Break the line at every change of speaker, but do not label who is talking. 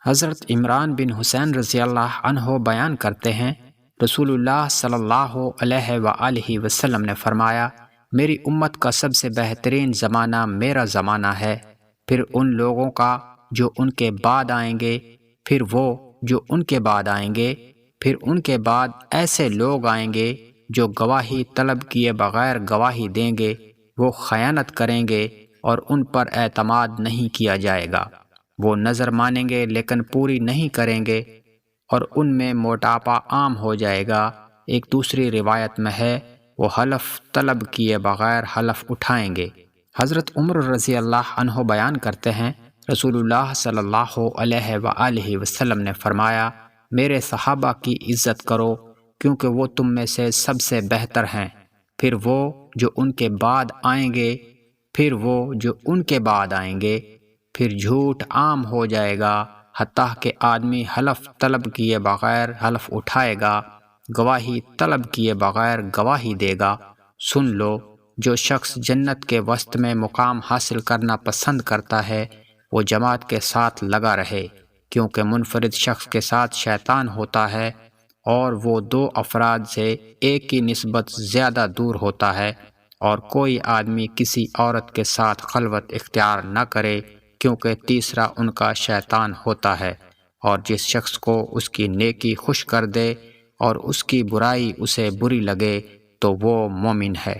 حضرت عمران بن حسین رضی اللہ عنہ بیان کرتے ہیں، رسول اللہ صلی اللہ علیہ وآلہ وسلم نے فرمایا، میری امت کا سب سے بہترین زمانہ میرا زمانہ ہے، پھر ان لوگوں کا جو ان کے بعد آئیں گے، پھر وہ جو ان کے بعد آئیں گے، پھر ان کے بعد ایسے لوگ آئیں گے جو گواہی طلب کیے بغیر گواہی دیں گے، وہ خیانت کریں گے اور ان پر اعتماد نہیں کیا جائے گا، وہ نظر مانیں گے لیکن پوری نہیں کریں گے، اور ان میں موٹاپا عام ہو جائے گا۔ ایک دوسری روایت میں ہے، وہ حلف طلب کیے بغیر حلف اٹھائیں گے۔ حضرت عمر رضی اللہ عنہ بیان کرتے ہیں، رسول اللہ صلی اللہ علیہ وآلہ وسلم نے فرمایا، میرے صحابہ کی عزت کرو کیونکہ وہ تم میں سے سب سے بہتر ہیں، پھر وہ جو ان کے بعد آئیں گے، پھر وہ جو ان کے بعد آئیں گے، پھر جھوٹ عام ہو جائے گا، حتیٰ کہ آدمی حلف طلب کیے بغیر حلف اٹھائے گا، گواہی طلب کیے بغیر گواہی دے گا۔ سن لو، جو شخص جنت کے وسط میں مقام حاصل کرنا پسند کرتا ہے، وہ جماعت کے ساتھ لگا رہے، کیونکہ منفرد شخص کے ساتھ شیطان ہوتا ہے اور وہ دو افراد سے ایک کی نسبت زیادہ دور ہوتا ہے، اور کوئی آدمی کسی عورت کے ساتھ خلوت اختیار نہ کرے کیونکہ تیسرا ان کا شیطان ہوتا ہے، اور جس شخص کو اس کی نیکی خوش کر دے اور اس کی برائی اسے بری لگے تو وہ مومن ہے۔